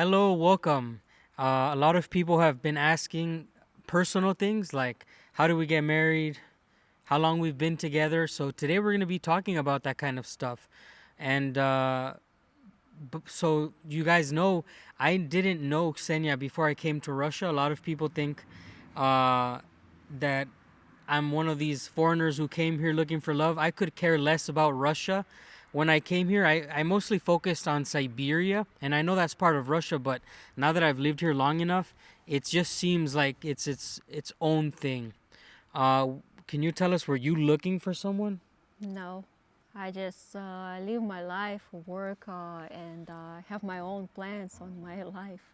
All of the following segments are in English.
Hello, welcome. A lot of people have been asking personal things like how do we get married, how long we've been together. So today we're going to be talking about that kind of stuff. And so you guys know, I didn't know Ksenia before I came to Russia. A lot of people think uh, that I'm one of these foreigners who came here looking for love. I could care less about Russia. When I came here, I mostly focused on Siberia, and I know that's part of Russia, but now that I've lived here long enough, it just seems like it's own thing. Uh, can you tell us, were you looking for someone? No, I just live my life, work, and have my own plans on my life.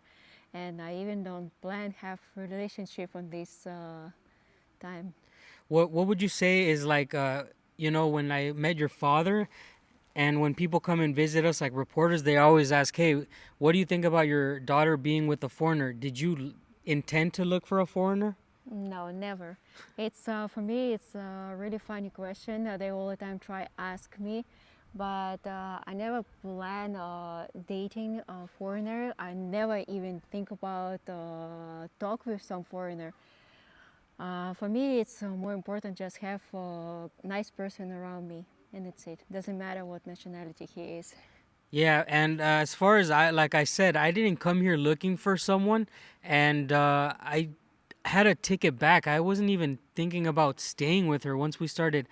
And I even don't plan have relationship on this time. What would you say is like when I met your father, and when people come and visit us, like reporters, they always ask, "Hey, what do you think about your daughter being with a foreigner? Did you intend to look for a foreigner?" No, never. It's for me. It's a really funny question. They all the time try ask me, but I never plan dating a foreigner. I never even think about talk with some foreigner. For me, it's more important just have a nice person around me, and that's it. Doesn't matter what nationality he is. Yeah, and as far as like I said, I didn't come here looking for someone, and I had to take it back. I wasn't even thinking about staying with her once we started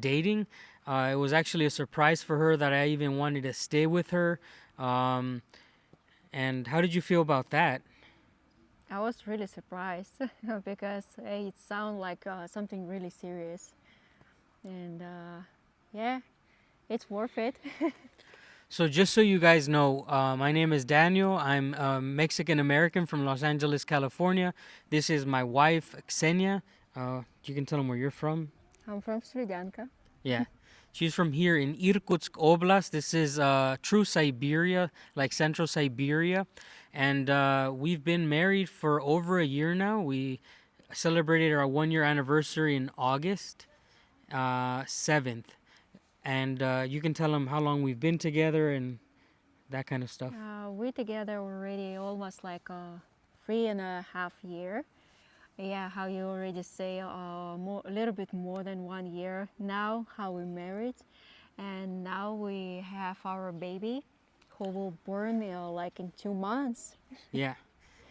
dating. It was actually a surprise for her that I even wanted to stay with her. Um, and how did you feel about that? I was really surprised because it sounded like something really serious, and yeah, it's worth it. So, just so you guys know, my name is Daniel. I'm Mexican American from Los Angeles, California. This is my wife, Ksenia. You can tell them where you're from. I'm from Sri Lanka. Yeah. She's from here in Irkutsk Oblast. This is true Siberia, like central Siberia. And we've been married for over a year now. We celebrated our 1 year anniversary in August 7th. And you can tell them how long we've been together and that kind of stuff. We together already almost like 3.5 years. Yeah, how you already say, a little bit more than 1 year now. How we married, and now we have our baby, who will born like in 2 months. Yeah.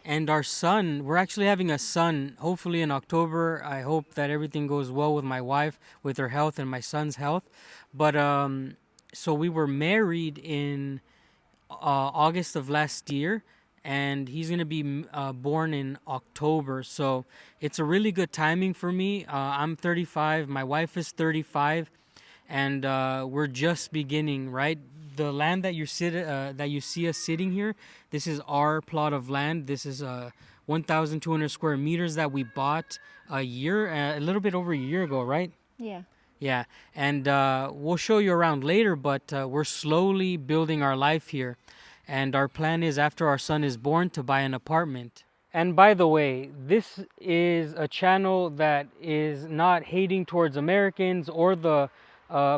And our son, we're actually having a son hopefully in October. I hope that everything goes well with my wife, with her health and my son's health. But so we were married in August of last year, and he's going to be born in October. So it's a really good timing for me. I'm 35, my wife is 35, and we're just beginning, right? The land that you see us sitting here, this is our plot of land. This is 1,200 square meters that we bought a little bit over a year ago, right? Yeah. Yeah, and we'll show you around later, but we're slowly building our life here. And our plan is after our son is born to buy an apartment. And by the way, this is a channel that is not hating towards Americans or the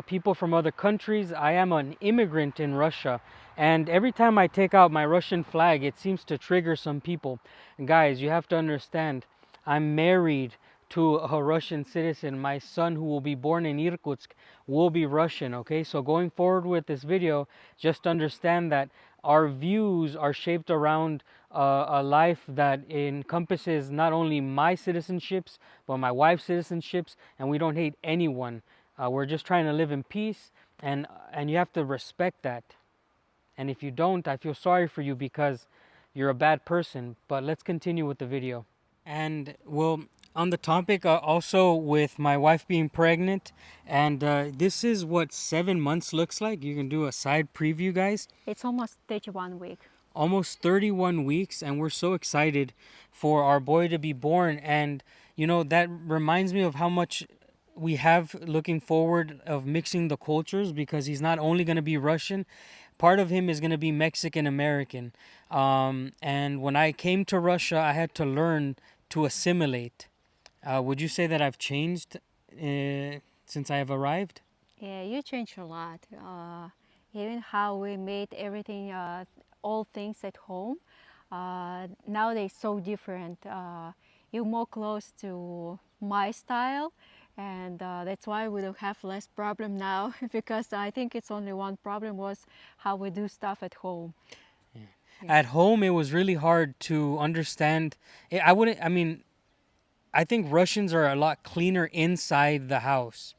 people from other countries. I am an immigrant in Russia. And every time I take out my Russian flag, it seems to trigger some people. And guys, you have to understand, I'm married to a Russian citizen. My son, who will be born in Irkutsk, will be Russian, okay? So going forward with this video, just understand that our views are shaped around a life that encompasses not only my citizenships, but my wife's citizenships, and we don't hate anyone. We're just trying to live in peace, and you have to respect that. And if you don't, I feel sorry for you because you're a bad person. But let's continue with the video. And well, on the topic, also with my wife being pregnant, and this is what 7 months looks like. You can do a side preview, guys. It's almost 31 week. Almost 31 weeks, and we're so excited for our boy to be born. And that reminds me of how much we have looking forward of mixing the cultures, because he's not only going to be Russian, part of him is going to be Mexican American. And when I came to Russia, I had to learn to assimilate. Would you say that I've changed since I have arrived? Yeah, you changed a lot. Even how we made everything all things at home. Nowadays, so different. You're more close to my style, and that's why we don't have less problem now. Because I think it's only one problem was how we do stuff at home. Yeah. At home, it was really hard to understand. I wouldn't. I mean, I think Russians are a lot cleaner inside the house.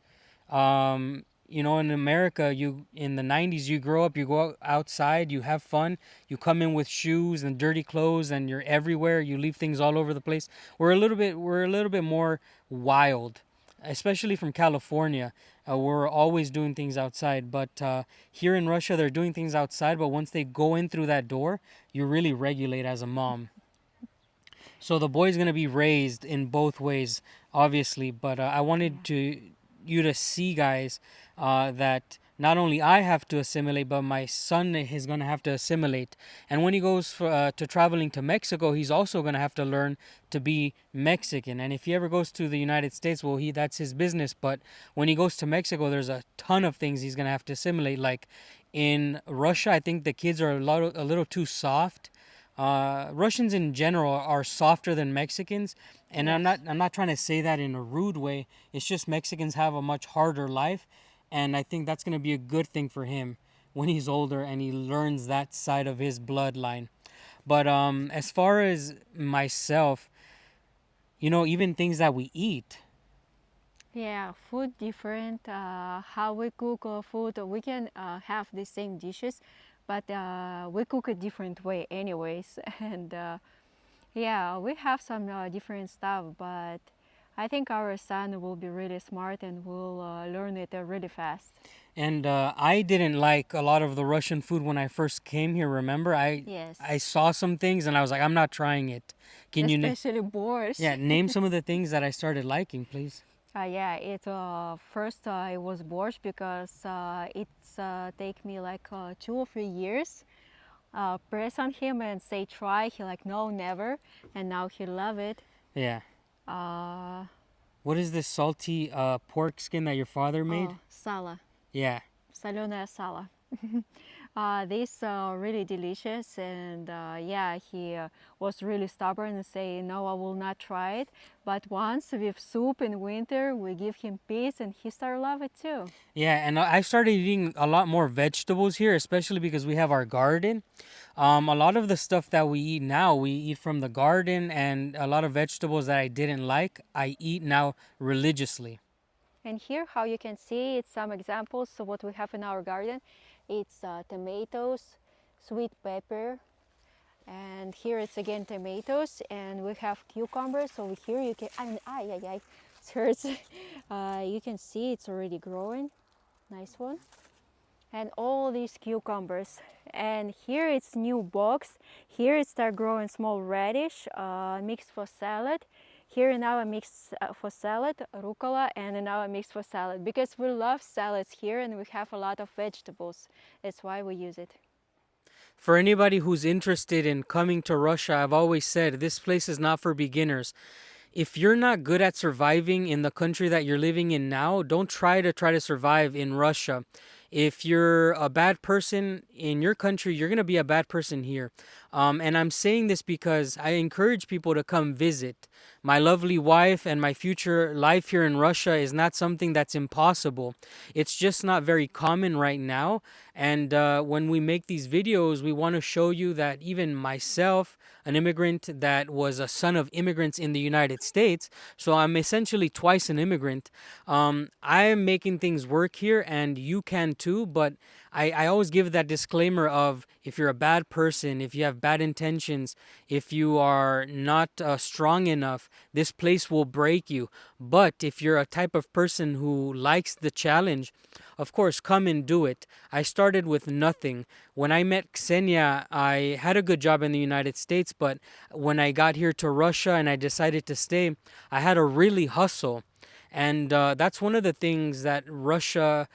In America, you in the 90s, you grow up, you go outside, you have fun, you come in with shoes and dirty clothes, and you're everywhere. You leave things all over the place. We're a little bit more wild, especially from California. We're always doing things outside, but here in Russia, they're doing things outside. But once they go in through that door, you really regulate as a mom. So the boy's gonna be raised in both ways, obviously. But I wanted to you to see, guys, that not only I have to assimilate, but my son is gonna have to assimilate. And when he goes to traveling to Mexico, he's also gonna have to learn to be Mexican. And if he ever goes to the United States, well, he that's his business. But when he goes to Mexico, there's a ton of things he's gonna have to assimilate. Like in Russia, I think the kids are a little too soft. Russians in general are softer than Mexicans, and I'm Yes. not I'm not trying to say that in a rude way. It's just Mexicans have a much harder life, and I think that's gonna be a good thing for him when he's older and he learns that side of his bloodline. But as far as myself, even things that we eat. Yeah, food different. How we cook food, we can have the same dishes, but we cook a different way, anyways. And yeah, we have some different stuff, but I think our son will be really smart and will learn it really fast. And I didn't like a lot of the Russian food when I first came here. Remember, Yes, I saw some things and I was like, I'm not trying it. Can you? especially borscht. Yeah, name some of the things that I started liking, please. Yeah, it first it was borscht because it's take me like 2 or 3 years press on him and say try. He like no, never, and now he love it. Yeah. uh What is this salty pork skin that your father made? Sala, Yeah. соленая sala. This really delicious, and yeah, he was really stubborn and say no, I will not try it. But once with soup in winter, we give him peace, and he started love it too. Yeah, and I started eating a lot more vegetables here, especially because we have our garden. A lot of the stuff that we eat now, we eat from the garden, and a lot of vegetables that I didn't like, I eat now religiously. And here, how you can see, it's some examples of what we have in our garden. It's tomatoes, sweet pepper, and here it's again tomatoes, and we have cucumbers over here. You can, it hurts. You can see it's already growing. Nice one. And all these cucumbers. And here it's new box. Here it start growing small radish, mixed for salad. Here now I mix for salad, rucola, and now I mix for salad because we love salads here and we have a lot of vegetables. That's why we use it. For anybody who's interested in coming to Russia, I've always said this place is not for beginners. If you're not good at surviving in the country that you're living in now, don't try to survive in Russia. If you're a bad person in your country, you're going to be a bad person here. And I'm saying this because I encourage people to come visit. My lovely wife and my future life here in Russia is not something that's impossible. It's just not very common right now. And when we make these videos, we want to show you that even myself, an immigrant that was a son of immigrants in the United States, so I'm essentially twice an immigrant. I am making things work here, and you can too, but I always give that disclaimer of if you're a bad person, if you have bad intentions, if you are not strong enough, this place will break you. But if you're a type of person who likes the challenge, of course, come and do it. I started with nothing. When I met Ksenia, I had a good job in the United States, but when I got here to Russia and I decided to stay, I had to really hustle. And that's one of the things that Russia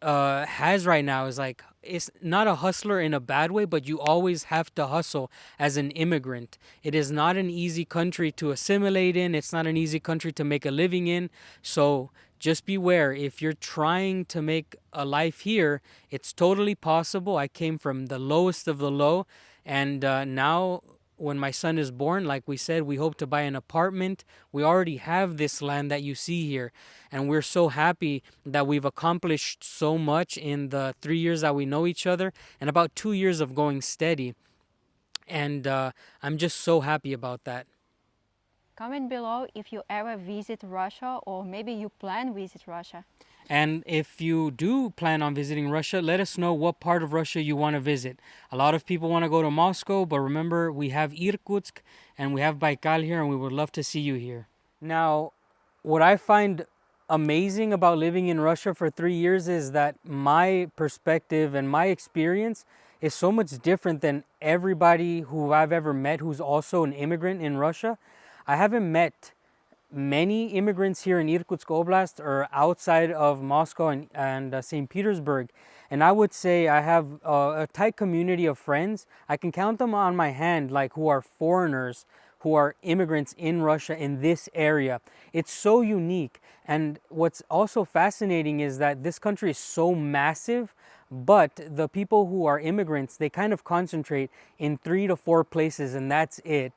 has right now is like it's not a hustler in a bad way, but you always have to hustle as an immigrant. It is not an easy country to assimilate in. It's not an easy country to make a living in. So just beware. If you're trying to make a life here, it's totally possible. I came from the lowest of the low, and now when my son is born, like we said, we hope to buy an apartment. We already have this land that you see here, and we're so happy that we've accomplished so much in the 3 years that we know each other and about 2 years of going steady. And I'm just so happy about that. Comment below if you ever visit Russia or maybe you plan visit Russia. And if you do plan on visiting Russia, let us know what part of Russia you want to visit. A lot of people want to go to Moscow, but remember, we have Irkutsk and we have Baikal here, and we would love to see you here. Now, what I find amazing about living in Russia for 3 years is that my perspective and my experience is so much different than everybody who I've ever met who's also an immigrant in Russia. I haven't met many immigrants here in Irkutsk Oblast or outside of Moscow and St. Petersburg. And I would say I have a tight community of friends. I can count them on my hand, like who are foreigners, who are immigrants in Russia in this area. It's so unique. And what's also fascinating is that this country is so massive, but the people who are immigrants, they kind of concentrate in 3 to 4 places, and that's it.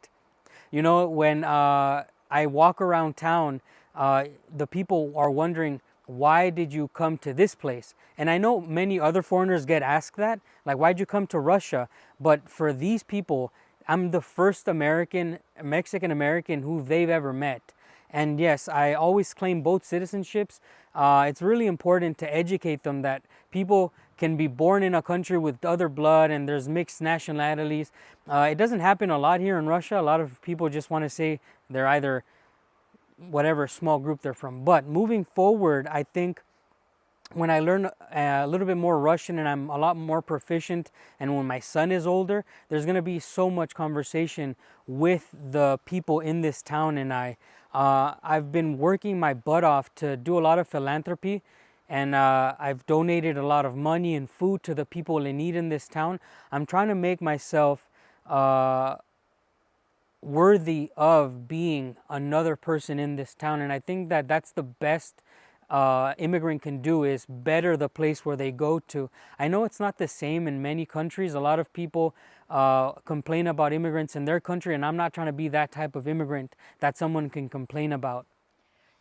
You know, when I walk around town, the people are wondering, why did you come to this place? And I know many other foreigners get asked that, like, why'd you come to Russia? But for these people, I'm the first Mexican American who they've ever met. And yes, I always claim both citizenships. It's really important to educate them that people can be born in a country with other blood and there's mixed nationalities. It doesn't happen a lot here in Russia. A lot of people just want to say they're either whatever small group they're from. But moving forward, I think when I learn a little bit more Russian and I'm a lot more proficient, and when my son is older, there's going to be so much conversation with the people in this town. And I've been working my butt off to do a lot of philanthropy, and I've donated a lot of money and food to the people in need in this town. I'm trying to make myself worthy of being another person in this town, and I think that that's the best immigrant can do, is better the place where they go to. I know it's not the same in many countries. A lot of people complain about immigrants in their country, and I'm not trying to be that type of immigrant that someone can complain about.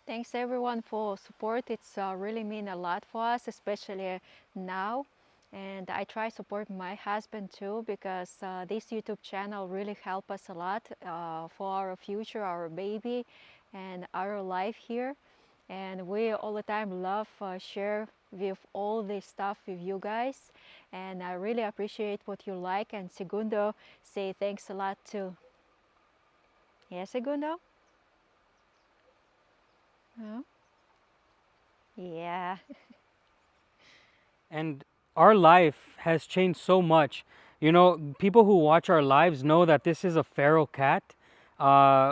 Thanks everyone for support. It's really mean a lot for us, especially now. And I try support my husband too, because this YouTube channel really help us a lot for our future, our baby, and our life here. And we all the time love share with all this stuff with you guys. And I really appreciate what you like. And Segundo say thanks a lot too. Yes, Segundo? Huh? Yeah. And our life has changed so much. You know, people who watch our lives know that this is a feral cat.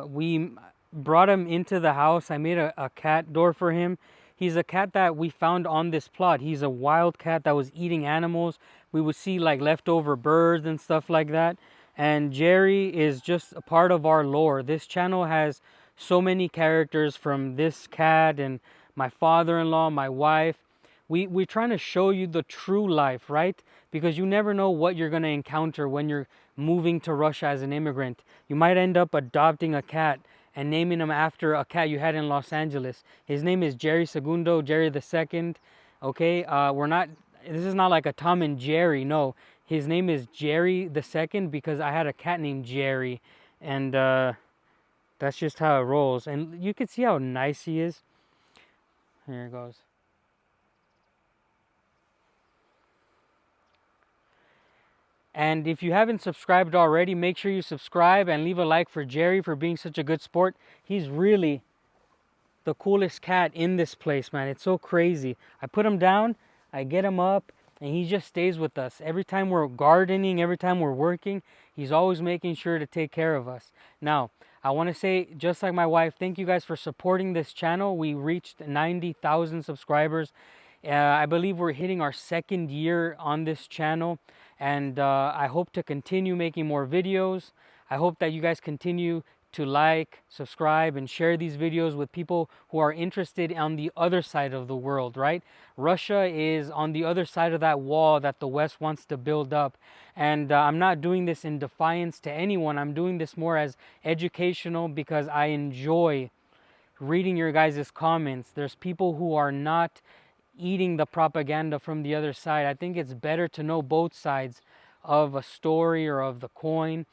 We brought him into the house. I made a cat door for him. He's a cat that we found on this plot. He's a wild cat that was eating animals. We would see like leftover birds and stuff like that. And Jerry is just a part of our lore. This channel has so many characters, from this cat and my father-in-law, my wife. We're trying to show you the true life, right? Because you never know what you're going to encounter when you're moving to Russia as an immigrant. You might end up adopting a cat and naming him after a cat you had in Los Angeles. His name is Jerry Segundo, Jerry the Second. Okay, this is not like a Tom and Jerry. No, his name is Jerry the Second because I had a cat named Jerry, and that's just how it rolls. And you can see how nice he is. Here it goes. And if you haven't subscribed already, make sure you subscribe and leave a like for Jerry for being such a good sport. He's really the coolest cat in this place, man. It's so crazy. I put him down, I get him up, and he just stays with us. Every time we're gardening, every time we're working, he's always making sure to take care of us. Now, I want to say, just like my wife, thank you guys for supporting this channel. We reached 90,000 subscribers. I believe we're hitting our 2nd year on this channel, and I hope to continue making more videos. I hope that you guys continue to like, subscribe, and share these videos with people who are interested on the other side of the world, right? Russia is on the other side of that wall that the West wants to build up. And I'm not doing this in defiance to anyone. I'm doing this more as educational because I enjoy reading your guys' comments. There's people who are not eating the propaganda from the other side. I think it's better to know both sides of a story or of the coin.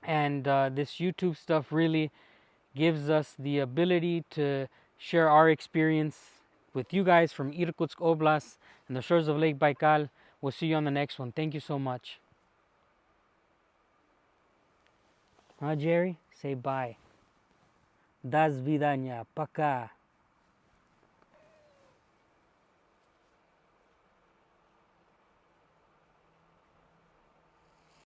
And this YouTube stuff really gives us the ability to share our experience with you guys from Irkutsk Oblast and the shores of Lake Baikal. We'll see you on the next one. Thank you so much. Jerry? Say bye. Das vidanya. Пока.